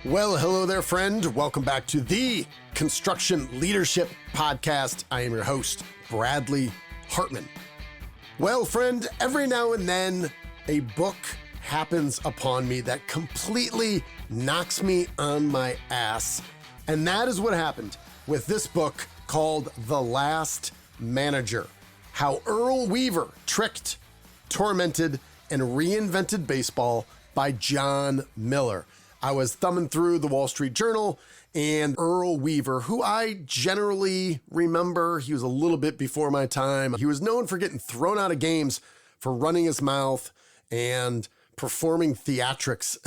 Well, hello there, friend. Welcome back to the Construction Leadership Podcast. I am your host, Bradley Hartmann. Well, friend, every now and then a book happens upon me that completely knocks me on my ass. And that is what happened with this book called The Last Manager: How Earl Weaver Tricked, Tormented, and Reinvented Baseball by John Miller. I was thumbing through the Wall Street Journal, and Earl Weaver, who I generally remember, he was a little bit before my time. He was known for getting thrown out of games for running his mouth and performing theatrics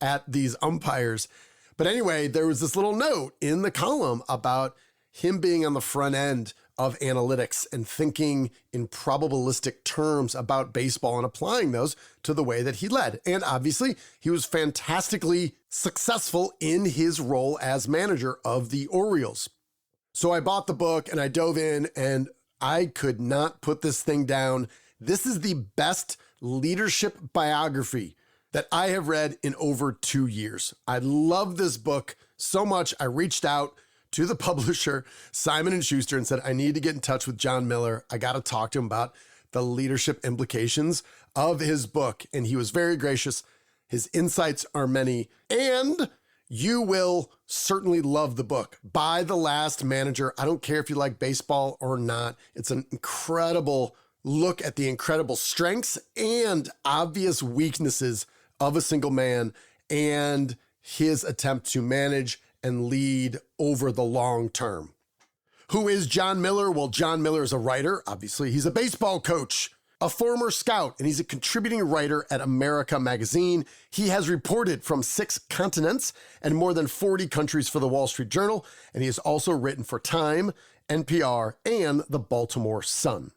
at these umpires. But anyway, there was this little note in the column about him being on the front end of analytics and thinking in probabilistic terms about baseball and applying those to the way that he led. And obviously, he was fantastically successful in his role as manager of the Orioles. So I bought the book and I dove in and I could not put this thing down. This is the best leadership biography that I have read in over 2 years. I love this book so much. I reached out to the publisher, Simon & Schuster, and said, I need to get in touch with John Miller. I got to talk to him about the leadership implications of his book. And he was very gracious. His insights are many. And you will certainly love the book. By The Last Manager. I don't care if you like baseball or not. It's an incredible look at the incredible strengths and obvious weaknesses of a single man and his attempt to manage and lead over the long term. Who is John Miller? Well, John Miller is a writer. Obviously, he's a baseball coach, a former scout, and he's a contributing writer at America Magazine. He has reported from 6 continents and more than 40 countries for the Wall Street Journal, and he has also written for Time, NPR, and the Baltimore Sun.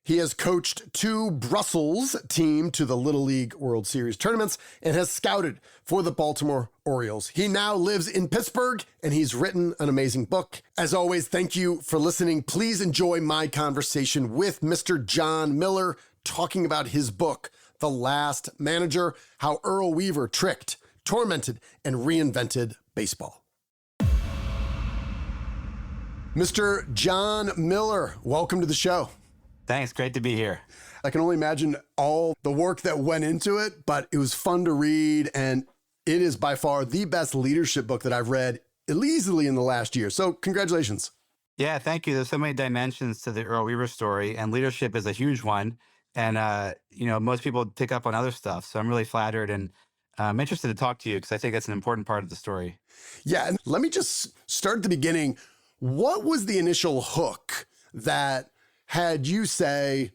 He has coached 2 Brussels team to the Little League World Series tournaments and has scouted for the Baltimore Orioles. He now lives in Pittsburgh and he's written an amazing book. As always, thank you for listening. Please enjoy my conversation with Mr. John Miller talking about his book, The Last Manager: How Earl Weaver Tricked, Tormented, and Reinvented Baseball. Mr. John Miller, welcome to the show. Thanks. Great to be here. I can only imagine all the work that went into it, but it was fun to read. And it is by far the best leadership book that I've read easily in the last year. So congratulations. Yeah, thank you. There's so many dimensions to the Earl Weaver story, and leadership is a huge one. And, most people pick up on other stuff. So I'm really flattered and I'm interested to talk to you because I think it's an important part of the story. Yeah. And let me just start at the beginning. What was the initial hook that had you say,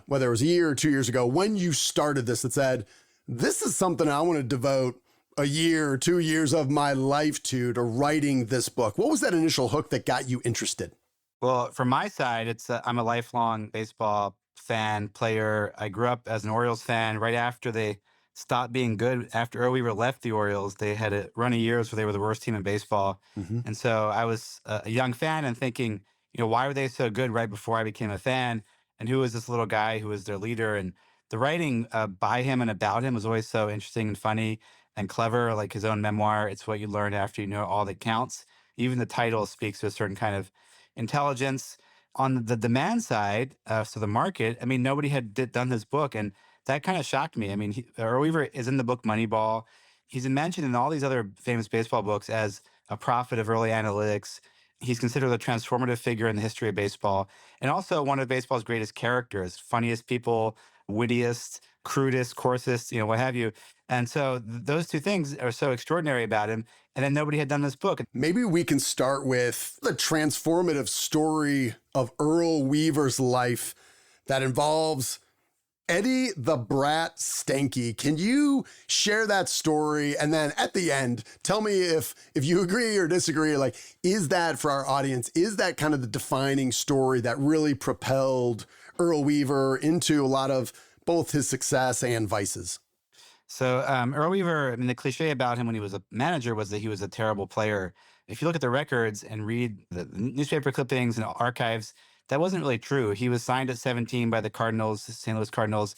whether it was a year or 2 years ago, when you started this, that said, this is something I want to devote a year or 2 years of my life to writing this book? What was that initial hook that got you interested? Well, from my side, I'm a lifelong baseball fan, player. I grew up as an Orioles fan right after they stopped being good. After Earl Weaver left the Orioles, they had a run of years where they were the worst team in baseball. Mm-hmm. And so I was a young fan and thinking, why were they so good right before I became a fan? And who was this little guy who was their leader? And the writing by him and about him was always so interesting and funny and clever, like his own memoir. It's what you learn after you know all that counts. Even the title speaks to a certain kind of intelligence. On the demand side, so the market, nobody had done this book. And that kind of shocked me. Earl Weaver is in the book Moneyball. He's mentioned in all these other famous baseball books as a prophet of early analytics. He's considered a transformative figure in the history of baseball and also one of baseball's greatest characters, funniest people, wittiest, crudest, coarsest, what have you. And so those two things are so extraordinary about him. And then nobody had done this book. Maybe we can start with the transformative story of Earl Weaver's life that involves Eddie the Brat Stanky. Can you share that story? And then at the end, tell me if you agree or disagree, is that for our audience, is that kind of the defining story that really propelled Earl Weaver into a lot of both his success and vices? So Earl Weaver, the cliche about him when he was a manager was that he was a terrible player. If you look at the records and read the newspaper clippings and archives, that wasn't really true. He was signed at 17 by the Cardinals, St. Louis Cardinals,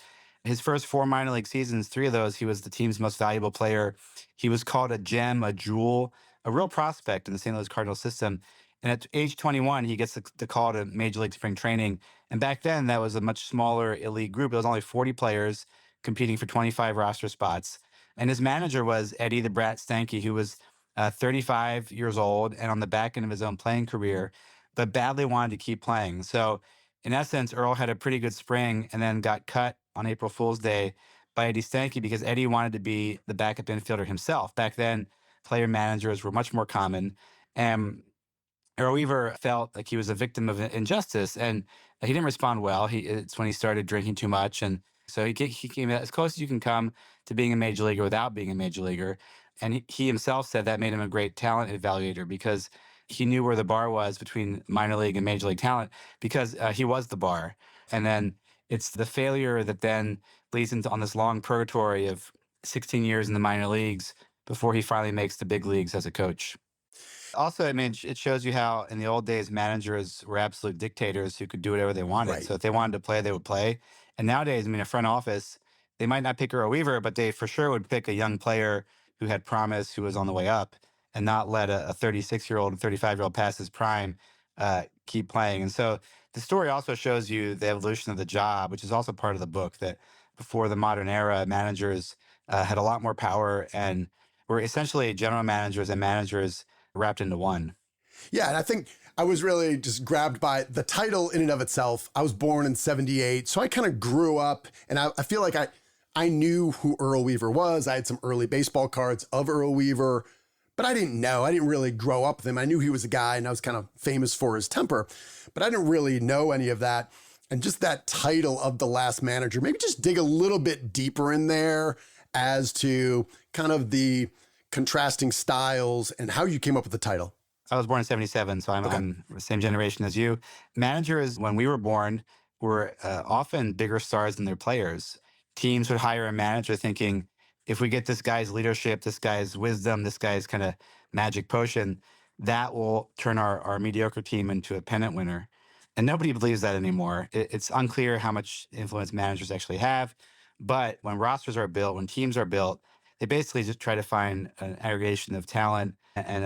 His first 4 minor league seasons, 3 of those, he was the team's most valuable player. He was called a gem, a jewel, a real prospect in the St. Louis Cardinals system. And at age 21, he gets the call to Major League Spring Training. And back then, that was a much smaller elite group. It was only 40 players competing for 25 roster spots. And his manager was Eddie the Brat Stanky, who was 35 years old and on the back end of his own playing career, but badly wanted to keep playing. So, in essence, Earl had a pretty good spring and then got cut on April Fool's Day by Eddie Stanky because Eddie wanted to be the backup infielder himself. Back then, player managers were much more common. And Earl Weaver felt like he was a victim of injustice, and he didn't respond well. It's when he started drinking too much, and so he came as close as you can come to being a major leaguer without being a major leaguer. And he himself said that made him a great talent evaluator because he knew where the bar was between minor league and major league talent because he was the bar. And then it's the failure that then leads into on this long purgatory of 16 years in the minor leagues before he finally makes the big leagues as a coach. Also, I mean, it shows you how in the old days, managers were absolute dictators who could do whatever they wanted. Right. So if they wanted to play, they would play. And nowadays, I mean, a front office, they might not pick Earl Weaver, but they for sure would pick a young player who had promise, who was on the way up, and not let a 36-year-old, 35-year-old past his prime keep playing. And so the story also shows you the evolution of the job, which is also part of the book, that before the modern era, managers had a lot more power and were essentially general managers and managers wrapped into one. Yeah, and I think I was really just grabbed by the title in and of itself. I was born in 78, so I kind of grew up, and I feel like I knew who Earl Weaver was. I had some early baseball cards of Earl Weaver, but I didn't really grow up with him. I knew he was a guy, and I was kind of famous for his temper, but I didn't really know any of that. And just that title of the last manager, maybe just dig a little bit deeper in there as to kind of the contrasting styles and how you came up with the title. I was born in 77, so I'm the same generation as you. Managers, when we were born, were often bigger stars than their players. Teams would hire a manager thinking, if we get this guy's leadership, this guy's wisdom, this guy's kind of magic potion, that will turn our mediocre team into a pennant winner. And nobody believes that anymore. It's unclear how much influence managers actually have. But when rosters are built, when teams are built, they basically just try to find an aggregation of talent and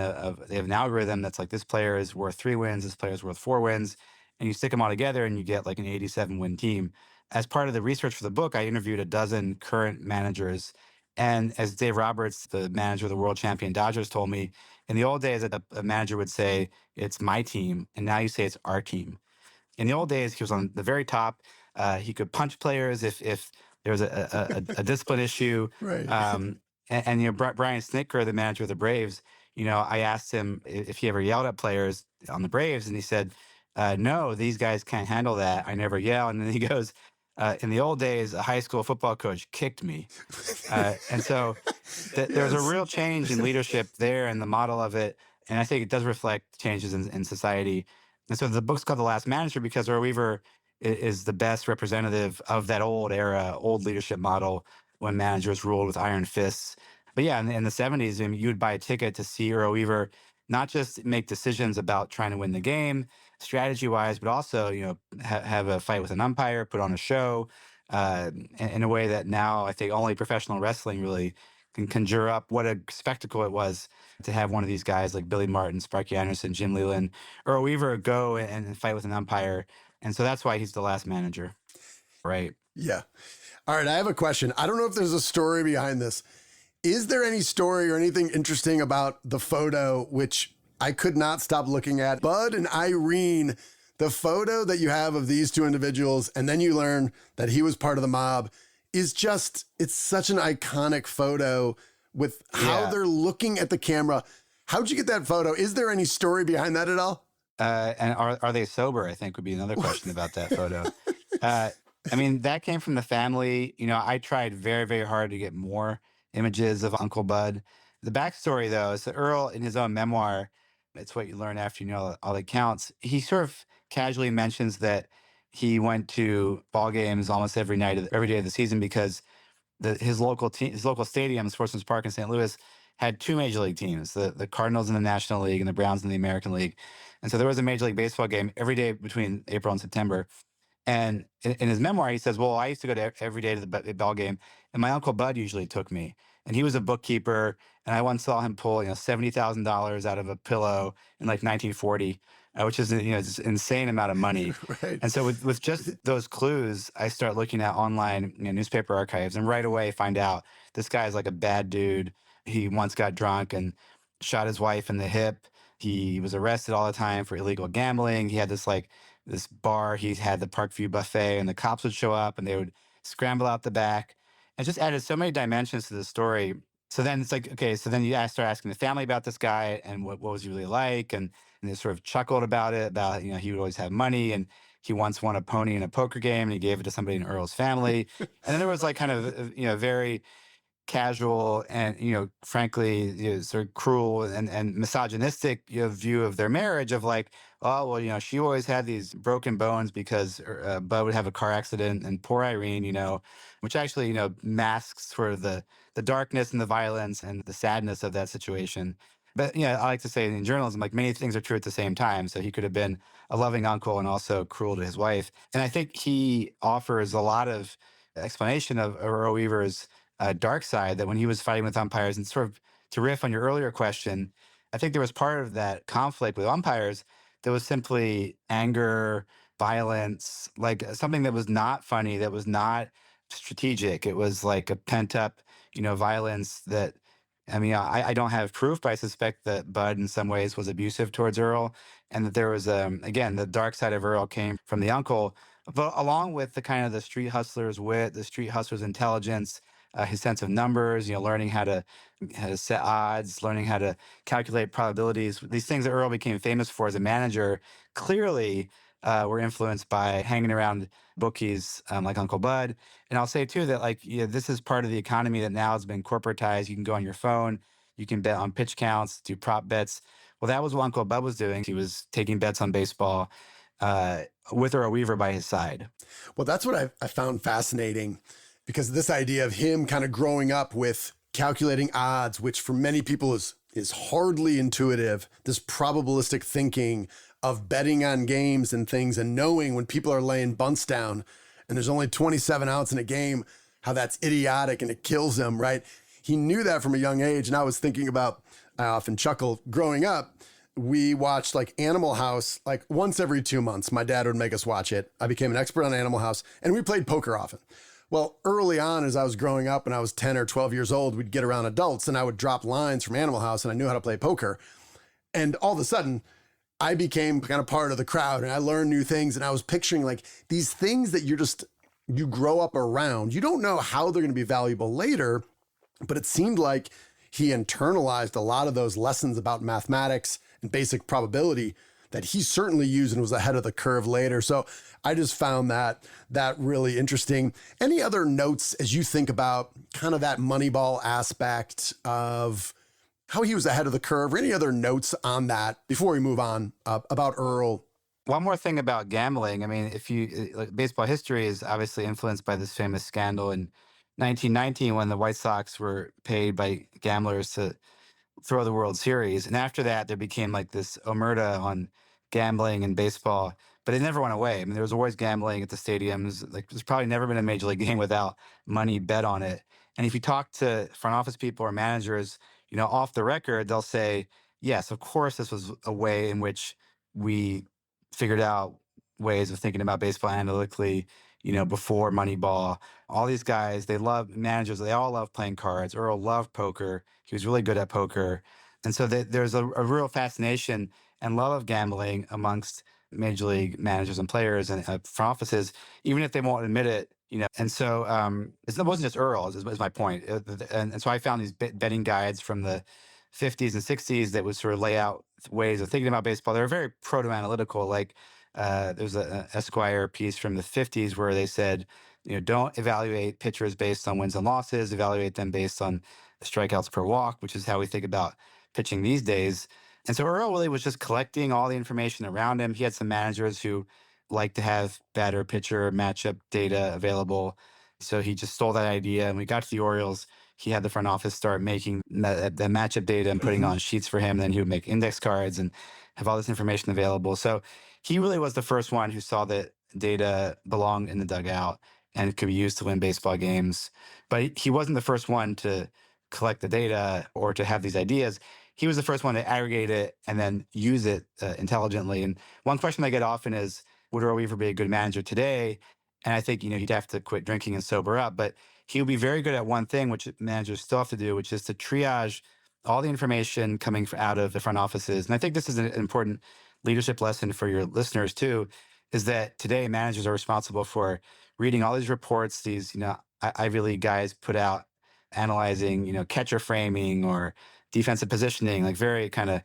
they have an algorithm that's like, this player is worth 3 wins, this player is worth 4 wins, and you stick them all together and you get like an 87-win team. As part of the research for the book, I interviewed a dozen current managers. And as Dave Roberts, the manager of the world champion Dodgers, told me, in the old days, a manager would say, it's my team, and now you say it's our team. In the old days, he was on the very top. He could punch players if there was a discipline issue. Right. And Brian Snitker, the manager of the Braves, I asked him if he ever yelled at players on the Braves, and he said, no, these guys can't handle that. I never yell. And then he goes, in the old days, a high school football coach kicked me. And so there's a real change in leadership there and the model of it. And I think it does reflect changes in society. And so the book's called The Last Manager because Earl Weaver is the best representative of that old era, old leadership model when managers ruled with iron fists. But yeah, in the 70s, I mean, you would buy a ticket to see Earl Weaver not just make decisions about trying to win the game, strategy-wise, but also, have a fight with an umpire, put on a show, in a way that now I think only professional wrestling really can conjure up what a spectacle it was to have one of these guys like Billy Martin, Sparky Anderson, Jim Leland, Earl Weaver go and fight with an umpire. And so that's why he's the last manager. Right. Yeah. All right. I have a question. I don't know if there's a story behind this. Is there any story or anything interesting about the photo, which I could not stop looking at? Bud and Irene, the photo that you have of these two individuals, and then you learn that he was part of the mob, is just, it's such an iconic photo with how they're looking at the camera. How'd you get that photo? Is there any story behind that at all? And are they sober, I think would be another question about that photo. I mean, that came from the family. I tried very, very hard to get more images of Uncle Bud. The backstory, though, is that Earl, in his own memoir, it's what you learn after you know all that counts, he sort of casually mentions that he went to ball games almost every day of the season because his local stadium, Sportsman's Park in St. Louis, had 2 major league teams, the Cardinals in the National League and the Browns in the American League. And so there was a Major League Baseball game every day between April and September. And in his memoir, he says, "Well, I used to go to every day to the ball game, and my uncle Bud usually took me. And he was a bookkeeper, and I once saw him pull, $70,000 out of a pillow in like 1940, which is just an insane amount of money." Right. And so with just those clues, I start looking at online, newspaper archives, and right away find out this guy is like a bad dude. He once got drunk and shot his wife in the hip. He was arrested all the time for illegal gambling. He had this bar. He had the Parkview buffet, and the cops would show up and they would scramble out the back. And just added so many dimensions to the story. So then it's like, okay, so then you start asking the family about this guy and what was he really like, and they sort of chuckled about it, about he would always have money, and he once won a pony in a poker game and he gave it to somebody in Earl's family. And then there was like kind of very casual and frankly sort of cruel and misogynistic view of their marriage, of like, oh well, she always had these broken bones because Bud would have a car accident, and poor Irene, which actually masks sort of the darkness and the violence and the sadness of that situation. But I like to say in journalism, like, many things are true at the same time. So he could have been a loving uncle and also cruel to his wife. And I think he offers a lot of explanation of Earl Weaver's dark side, that when he was fighting with umpires, and sort of to riff on your earlier question, I think there was part of that conflict with umpires that was simply anger, violence, like something that was not funny, that was not strategic. It was like a pent up, violence that, I mean, I don't have proof, but I suspect that Bud in some ways was abusive towards Earl, and that there was, again, the dark side of Earl came from the uncle, but along with the kind of the street hustler's wit, the street hustler's intelligence, his sense of numbers, learning how to set odds, learning how to calculate probabilities. These things that Earl became famous for as a manager clearly were influenced by hanging around bookies like Uncle Bud. And I'll say too that, like, this is part of the economy that now has been corporatized. You can go on your phone, you can bet on pitch counts, do prop bets. Well, that was what Uncle Bud was doing. He was taking bets on baseball with Earl Weaver by his side. Well, that's what I found fascinating, because this idea of him kind of growing up with calculating odds, which for many people is hardly intuitive, this probabilistic thinking of betting on games and things, and knowing when people are laying bunts down and there's only 27 outs in a game, how that's idiotic and it kills him, right? He knew that from a young age. And I was thinking about, I often chuckle, growing up, we watched like Animal House like once every 2 months. My dad would make us watch it. I became an expert on Animal House, and we played poker often. Well, early on, as I was growing up and I was 10 or 12 years old, we'd get around adults and I would drop lines from Animal House, and I knew how to play poker. And all of a sudden, I became kind of part of the crowd, and I learned new things. And I was picturing like these things that you grow up around. You don't know how they're going to be valuable later, but it seemed like he internalized a lot of those lessons about mathematics and basic probability that he certainly used and was ahead of the curve later. So I just found that really interesting. Any other notes as you think about kind of that Moneyball aspect of how he was ahead of the curve, or any other notes on that before we move on about Earl? One more thing about gambling. I mean, if like, baseball history is obviously influenced by this famous scandal in 1919 when the White Sox were paid by gamblers to throw the World Series. And after that, there became like this omerta on gambling and baseball, but it never went away. I mean, there was always gambling at the stadiums. Like, there's probably never been a major league game without money bet on it. And if you talk to front office people or managers, off the record, they'll say, yes, of course, this was a way in which we figured out ways of thinking about baseball analytically, before Moneyball. All these guys, they love managers. They all love playing cards. Earl loved poker. He was really good at poker. And so there's a real fascination and love of gambling amongst major league managers and players and front offices, even if they won't admit it. And so it wasn't just Earl, is my point. And so I found these betting guides from the 50s and 60s that would sort of lay out ways of thinking about baseball. They were very proto-analytical. Like there's an Esquire piece from the 50s where they said, don't evaluate pitchers based on wins and losses, evaluate them based on strikeouts per walk, which is how we think about pitching these days. And so Earl really was just collecting all the information around him. He had some managers who liked to have batter pitcher matchup data available. So he just stole that idea. And we got to the Orioles. He had the front office start making the matchup data and putting on sheets for him. Then he would make index cards and have all this information available. So he really was the first one who saw that data belong in the dugout and could be used to win baseball games. But he wasn't the first one to collect the data or to have these ideas. He was the first one to aggregate it and then use it intelligently. And one question I get often is, would Earl Weaver be a good manager today? And I think, he'd have to quit drinking and sober up, but he would be very good at one thing, which managers still have to do, which is to triage all the information coming out of the front offices. And I think this is an important leadership lesson for your listeners too, is that today managers are responsible for reading all these reports, these, Ivy League guys put out analyzing, catcher framing or defensive positioning, like very kind of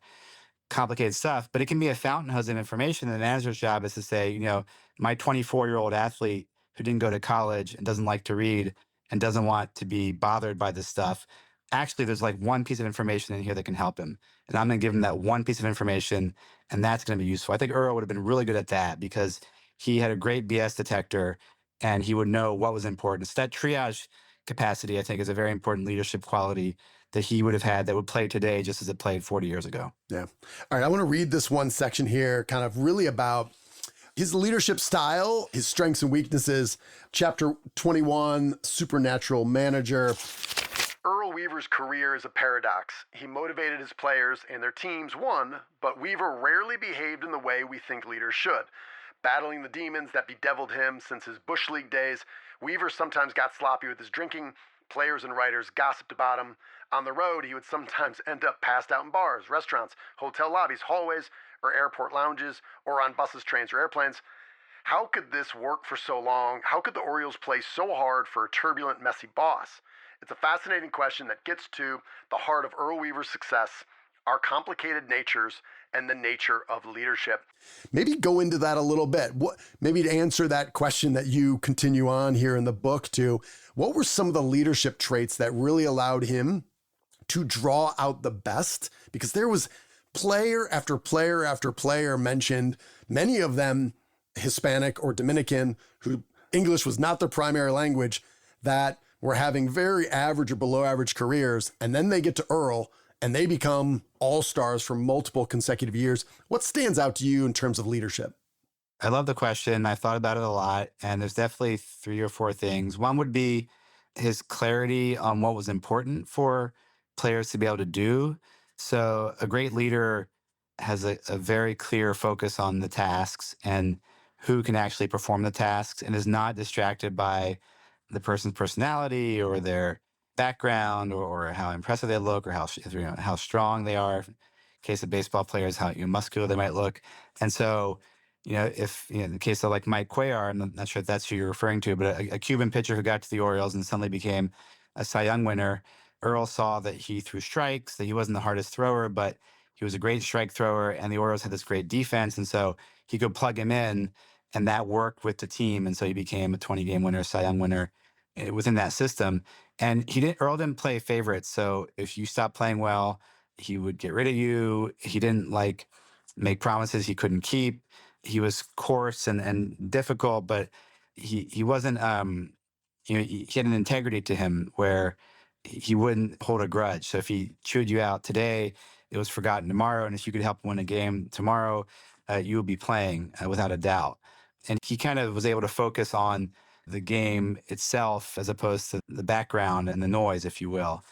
complicated stuff, but it can be a fountain hose of information. The manager's job is to say, my 24-year-old athlete who didn't go to college and doesn't like to read and doesn't want to be bothered by this stuff. Actually, there's like one piece of information in here that can help him. And I'm going to give him that one piece of information, and that's going to be useful. I think Earl would have been really good at that because he had a great BS detector and he would know what was important. So that triage capacity, I think, is a very important leadership quality that he would have had that would play today just as it played 40 years ago. Yeah. All right. I want to read this one section here, kind of really about his leadership style, his strengths and weaknesses. Chapter 21, Supernatural Manager. Earl Weaver's career is a paradox. He motivated his players and their teams won, but Weaver rarely behaved in the way we think leaders should. Battling the demons that bedeviled him since his Bush League days, Weaver sometimes got sloppy with his drinking. Players and writers gossiped about him. On the road, he would sometimes end up passed out in bars, restaurants, hotel lobbies, hallways, or airport lounges, or on buses, trains, or airplanes. How could this work for so long? How could the Orioles play so hard for a turbulent, messy boss? It's a fascinating question that gets to the heart of Earl Weaver's success, our complicated natures, and the nature of leadership. Maybe go into that a little bit. Maybe to answer that question that you continue on here in the book to, what were some of the leadership traits that really allowed him to draw out the best? Because there was player after player after player mentioned, many of them Hispanic or Dominican, who English was not their primary language, that were having very average or below average careers. And then they get to Earl and they become all-stars for multiple consecutive years. What stands out to you in terms of leadership? I love the question. I thought about it a lot, and there's definitely 3 or 4 things. One would be his clarity on what was important for players to be able to do. So a great leader has a very clear focus on the tasks and who can actually perform the tasks and is not distracted by the person's personality or their background or how impressive they look or how strong they are. In case of baseball players, how muscular they might look. And so, if in the case of like Mike Cuellar, I'm not sure if that's who you're referring to, but a Cuban pitcher who got to the Orioles and suddenly became a Cy Young winner. Earl saw that he threw strikes, that he wasn't the hardest thrower, but he was a great strike thrower, and the Orioles had this great defense, and so he could plug him in, and that worked with the team, and so he became a 20-game winner, Cy Young winner within that system. And Earl didn't play favorites, so if you stopped playing well, he would get rid of you. He didn't make promises he couldn't keep. He was coarse and difficult, but he wasn't. He had an integrity to him where he wouldn't hold a grudge. So if he chewed you out today, it was forgotten tomorrow. And if you could help him win a game tomorrow, you would be playing without a doubt. And he kind of was able to focus on the game itself as opposed to the background and the noise, if you will.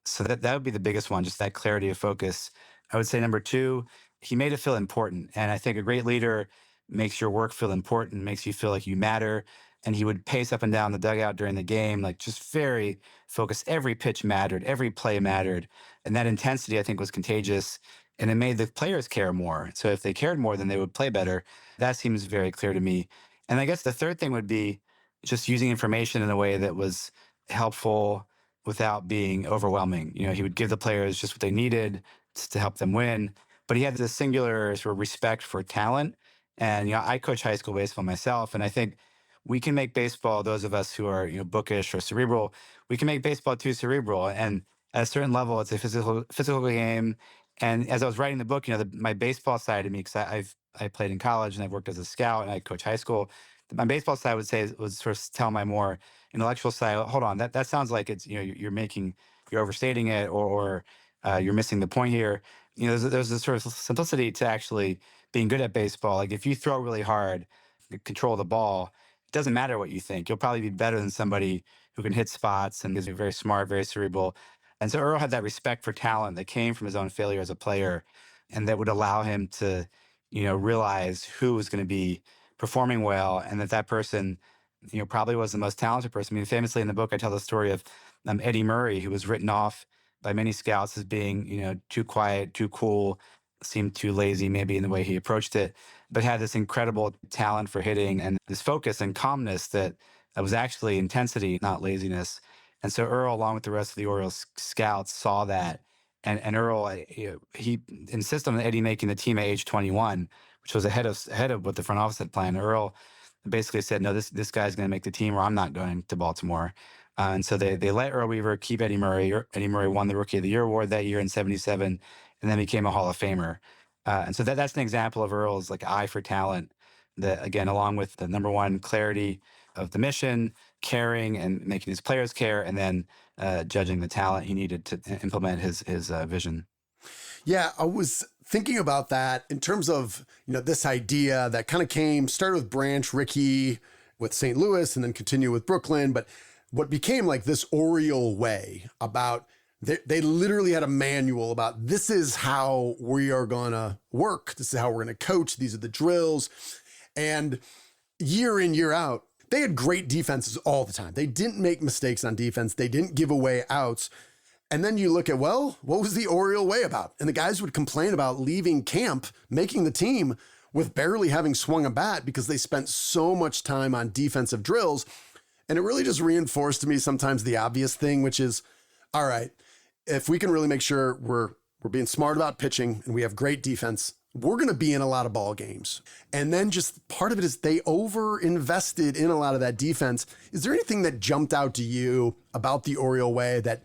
So that would be the biggest one, just that clarity of focus. I would say number 2, he made it feel important. And I think a great leader makes your work feel important, makes you feel like you matter. And he would pace up and down the dugout during the game, like just very focused. Every pitch mattered, every play mattered. And that intensity, I think, was contagious. And it made the players care more. So if they cared more, then they would play better. That seems very clear to me. And I guess the third thing would be just using information in a way that was helpful without being overwhelming. He would give the players just what they needed to help them win. But he had this singular sort of respect for talent. And, I coach high school baseball myself. And I think we can make baseball, those of us who are, bookish or cerebral, we can make baseball too cerebral. And at a certain level, it's a physical game. And as I was writing the book, my baseball side of me, because I played in college and I've worked as a scout and I coach high school. My baseball side was sort of tell my more intellectual side. Hold on, that sounds like it's you're overstating it or you're missing the point here. There's a sort of simplicity to actually being good at baseball. Like if you throw really hard, control the ball, it doesn't matter what you think. You'll probably be better than somebody who can hit spots and is very smart, very cerebral. And so Earl had that respect for talent that came from his own failure as a player, and that would allow him to, realize who was going to be performing well, and that person, probably was the most talented person. I mean, famously in the book, I tell the story of Eddie Murray, who was written off by many scouts as being, too quiet, too cool, seemed too lazy maybe in the way he approached it, but had this incredible talent for hitting and this focus and calmness that was actually intensity, not laziness. And so Earl, along with the rest of the Orioles scouts, saw that. And Earl, he insisted on Eddie making the team at age 21, which was ahead of what the front office had planned. Earl basically said, no, this guy's going to make the team, or I'm not going to Baltimore. And so they let Earl Weaver keep Eddie Murray. Eddie Murray won the Rookie of the Year award that year in '77, and then became a Hall of Famer. And so that's an example of Earl's eye for talent. That, again, along with the number one, clarity of the mission, caring and making his players care, and then judging the talent he needed to implement his vision. Yeah, I was thinking about that in terms of, this idea that kind of started with Branch Rickey with St. Louis and then continued with Brooklyn. But what became this Oriole way about, they literally had a manual about, this is how we are going to work. This is how we're going to coach. These are the drills. And year in, year out, they had great defenses all the time. They didn't make mistakes on defense. They didn't give away outs. And then you look at, what was the Oriole way about? And the guys would complain about leaving camp, making the team with barely having swung a bat because they spent so much time on defensive drills. And it really just reinforced to me sometimes the obvious thing, which is, all right, if we can really make sure we're being smart about pitching and we have great defense, we're going to be in a lot of ball games. And then just part of it is they over invested in a lot of that defense. Is there anything that jumped out to you about the Oriole way that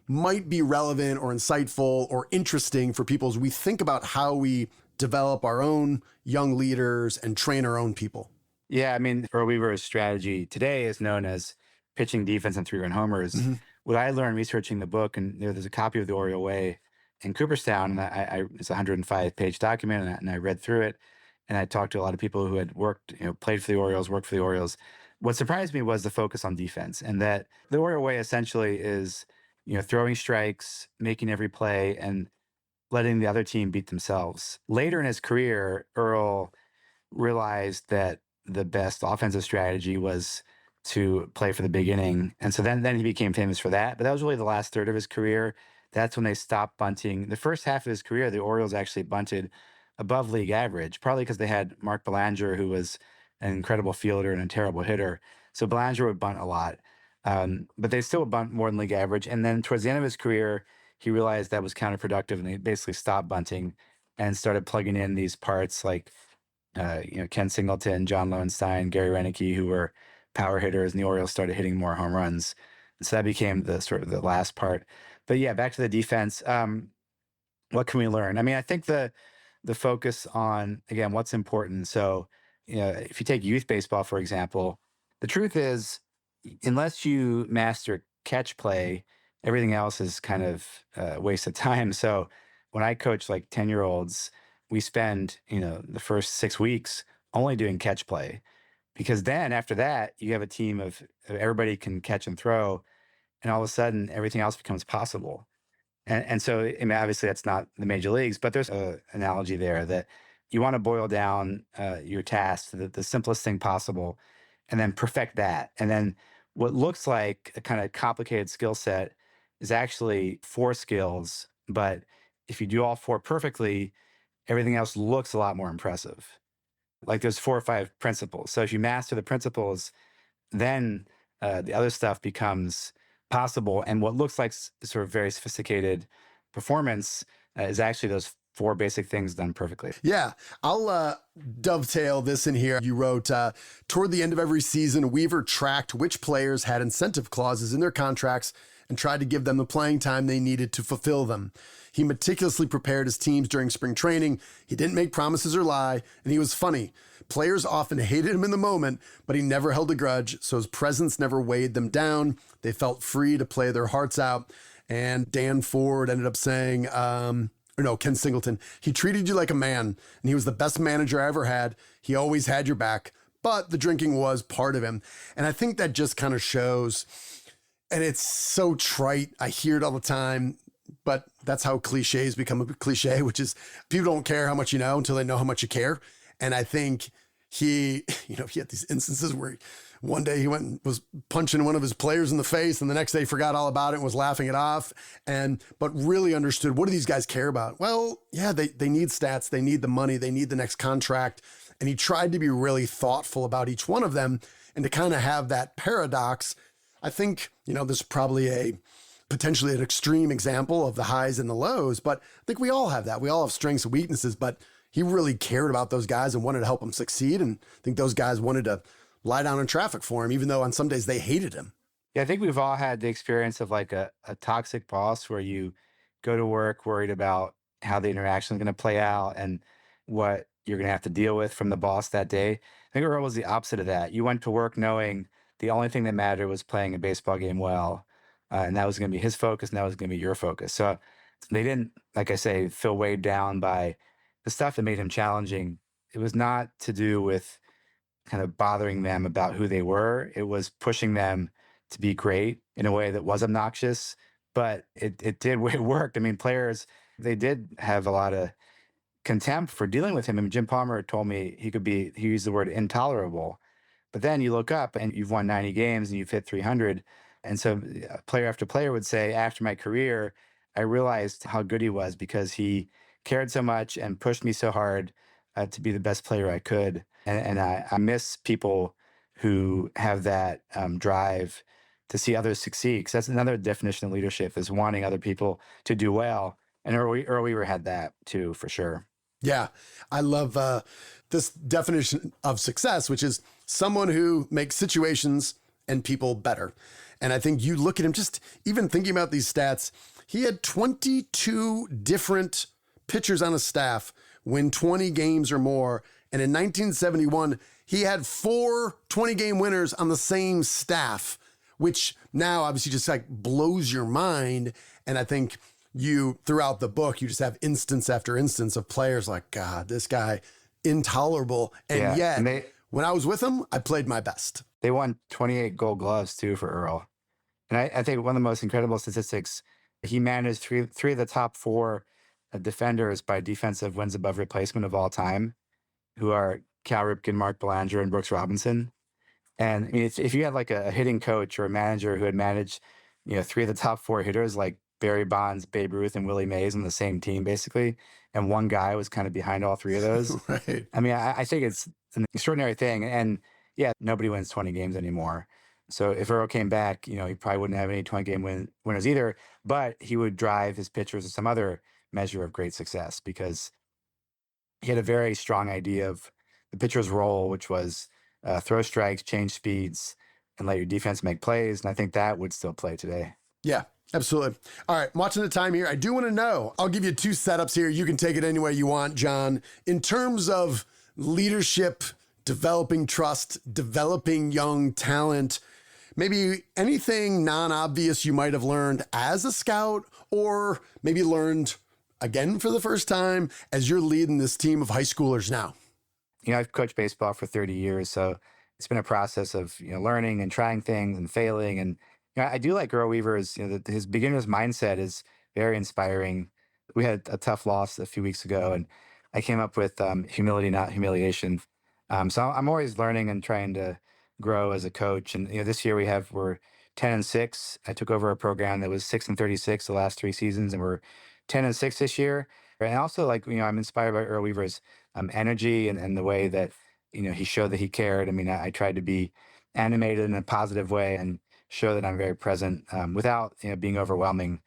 might be relevant or insightful or interesting for people as we think about how we develop our own young leaders and train our own people? Yeah, I mean, Earl Weaver's strategy today is known as pitching, defense, and 3-run homers. Mm-hmm. What I learned researching the book, and there's a copy of the Oriole Way in Cooperstown, and it's a 105-page document, and I read through it, and I talked to a lot of people who had worked, played for the Orioles, worked for the Orioles. What surprised me was the focus on defense, and that the Oriole Way essentially is, throwing strikes, making every play, and letting the other team beat themselves. Later in his career, Earl realized that the best offensive strategy was to play for the big inning. And so then he became famous for that. But that was really the last third of his career. That's when they stopped bunting. The first half of his career, the Orioles actually bunted above league average, partly because they had Mark Belanger, who was an incredible fielder and a terrible hitter. So Belanger would bunt a lot. But they still bunt more than league average. And then towards the end of his career, he realized that was counterproductive, and they basically stopped bunting and started plugging in these parts like, Ken Singleton, John Lowenstein, Gary Renicky, who were power hitters, and the Orioles started hitting more home runs. And so that became the sort of the last part. But yeah, back to the defense. What can we learn? I mean, I think the focus on, again, what's important. So, if you take youth baseball, for example, the truth is, unless you master catch play, everything else is kind of a waste of time. So when I coach 10-year-olds, we spend, the first 6 weeks only doing catch play, because then after that, you have a team of everybody can catch and throw, and all of a sudden everything else becomes possible. And so, I mean, obviously that's not the major leagues, but there's an analogy there that you want to boil down your task to the simplest thing possible, and then perfect that. And then what looks like a kind of complicated skill set is actually 4 skills. But if you do all 4 perfectly, everything else looks a lot more impressive. There's 4 or 5 principles. So if you master the principles, then the other stuff becomes possible. And what looks like sort of very sophisticated performance is actually those 4 basic things done perfectly. Yeah, I'll dovetail this in here. You wrote, toward the end of every season, Weaver tracked which players had incentive clauses in their contracts and tried to give them the playing time they needed to fulfill them. He meticulously prepared his teams during spring training. He didn't make promises or lie, and he was funny. Players often hated him in the moment, but he never held a grudge, so his presence never weighed them down. They felt free to play their hearts out. And Dan Ford ended up saying, Ken Singleton, he treated you like a man, and he was the best manager I ever had. He always had your back. but the drinking was part of him. And I think that just kind of shows, and it's so trite. I hear it all the time, but that's how cliches become a cliche, which is people don't care how much you know until they know how much you care. And I think he had these instances where one day he went and was punching one of his players in the face, and the next day he forgot all about it and was laughing it off, but really understood, what do these guys care about? Well, yeah, they need stats, they need the money, they need the next contract. And he tried to be really thoughtful about each one of them and to kind of have that paradox. I think, this is probably potentially an extreme example of the highs and the lows, but I think we all have that. We all have strengths and weaknesses, but he really cared about those guys and wanted to help them succeed. And I think those guys wanted to lie down in traffic for him, even though on some days they hated him. Yeah, I think we've all had the experience of like a toxic boss where you go to work worried about how the interaction is going to play out and what you're going to have to deal with from the boss that day. I think Earl was the opposite of that. You went to work knowing the only thing that mattered was playing a baseball game well. And that was going to be his focus, and that was going to be your focus. So they didn't, like I say, feel weighed down by the stuff that made him challenging. It was not to do with kind of bothering them about who they were. It was pushing them to be great in a way that was obnoxious, but it worked. I mean, players, they did have a lot of contempt for dealing with him. I mean, Jim Palmer told me he used the word intolerable. But then you look up and you've won 90 games and you've hit 300. And so player after player would say, after my career, I realized how good he was because he cared so much and pushed me so hard to be the best player I could. And I miss people who have that drive to see others succeed. Because that's another definition of leadership, is wanting other people to do well. And Earl Weaver had that too, for sure. Yeah, I love this definition of success, which is someone who makes situations and people better. And I think you look at him, just even thinking about these stats, he had 22 different pitchers on his staff win 20 games or more. And in 1971, he had 4 20-game winners on the same staff, which now obviously just like blows your mind. And I think throughout the book, you just have instance after instance of players like, God, this guy, intolerable. And yet, when I was with him, I played my best. They won 28 gold gloves too for Earl. And I think one of the most incredible statistics, he managed three of the top 4 defenders by defensive wins above replacement of all time, who are Cal Ripken, Mark Belanger, and Brooks Robinson. And I mean, if you had like a hitting coach or a manager who had managed, 3 of the top 4 hitters, like Barry Bonds, Babe Ruth, and Willie Mays on the same team, basically, and one guy was kind of behind all 3 of those. Right. I mean, I think it's an extraordinary thing. And yeah, nobody wins 20 games anymore. So if Earl came back, he probably wouldn't have any 20-game winners either, but he would drive his pitchers to some other measure of great success because he had a very strong idea of the pitcher's role, which was throw strikes, change speeds, and let your defense make plays. And I think that would still play today. Yeah, absolutely. All right, I'm watching the time here. I do want to know, I'll give you 2 setups here. You can take it any way you want, John. In terms of leadership, developing trust, developing young talent, maybe anything non-obvious you might have learned as a scout, or maybe learned again for the first time as you're leading this team of high schoolers now? I've coached baseball for 30 years, so it's been a process of learning and trying things and failing. And I do like Earl Weaver's, his beginner's mindset is very inspiring. We had a tough loss a few weeks ago, and I came up with humility, not humiliation. So I'm always learning and trying to grow as a coach. And this year we're 10-6. I took over a program that was 6-36 the last 3 seasons, and we're 10-6 this year. And also, I'm inspired by Earl Weaver's energy and the way that he showed that he cared. I mean, I tried to be animated in a positive way and show that I'm very present without being overwhelming.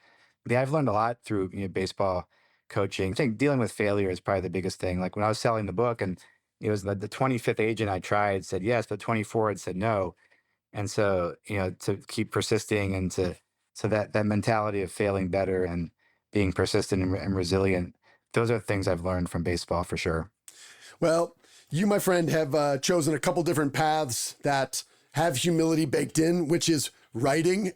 But yeah, I've learned a lot through baseball coaching. I think dealing with failure is probably the biggest thing. Like when I was selling the book, and it was the 25th agent I tried said yes, but 24 had said no. And so, to keep persisting and so that mentality of failing better and being persistent and resilient, those are things I've learned from baseball for sure. Well, you, my friend, have chosen a couple different paths that have humility baked in, which is writing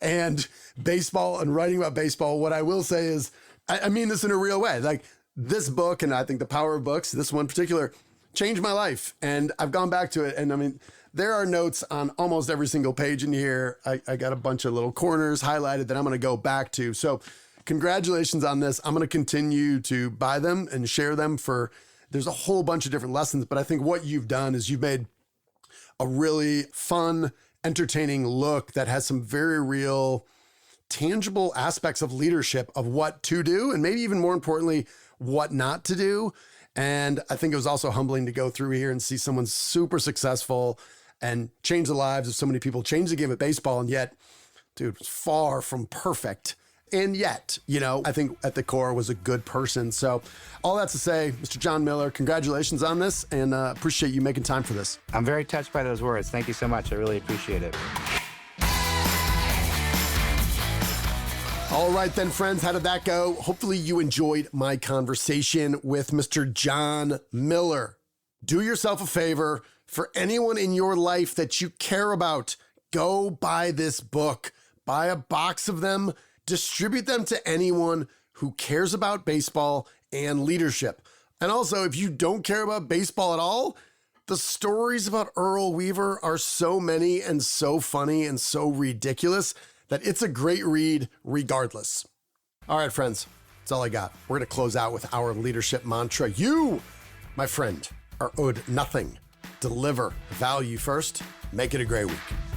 and baseball and writing about baseball. What I will say is, I mean this in a real way. Like this book, and I think The Power of Books, this one in particular, changed my life. And I've gone back to it. And I mean, there are notes on almost every single page in here. I got a bunch of little corners highlighted that I'm going to go back to. So congratulations on this. I'm going to continue to buy them and share them there's a whole bunch of different lessons. But I think what you've done is you've made a really fun, entertaining look that has some very real, tangible aspects of leadership of what to do, and maybe even more importantly, what not to do. And I think it was also humbling to go through here and see someone super successful and change the lives of so many people, change the game of baseball. And yet, dude, was far from perfect. And yet, I think at the core was a good person. So all that to say, Mr. John Miller, congratulations on this, and appreciate you making time for this. I'm very touched by those words. Thank you so much. I really appreciate it. All right then, friends, how did that go? Hopefully you enjoyed my conversation with Mr. John Miller. Do yourself a favor. For anyone in your life that you care about, go buy this book. Buy a box of them. Distribute them to anyone who cares about baseball and leadership. And also, if you don't care about baseball at all, the stories about Earl Weaver are so many and so funny and so ridiculous that it's a great read regardless. All right, friends, that's all I got. We're going to close out with our leadership mantra. You, my friend, are owed nothing. Deliver value first. Make it a great week.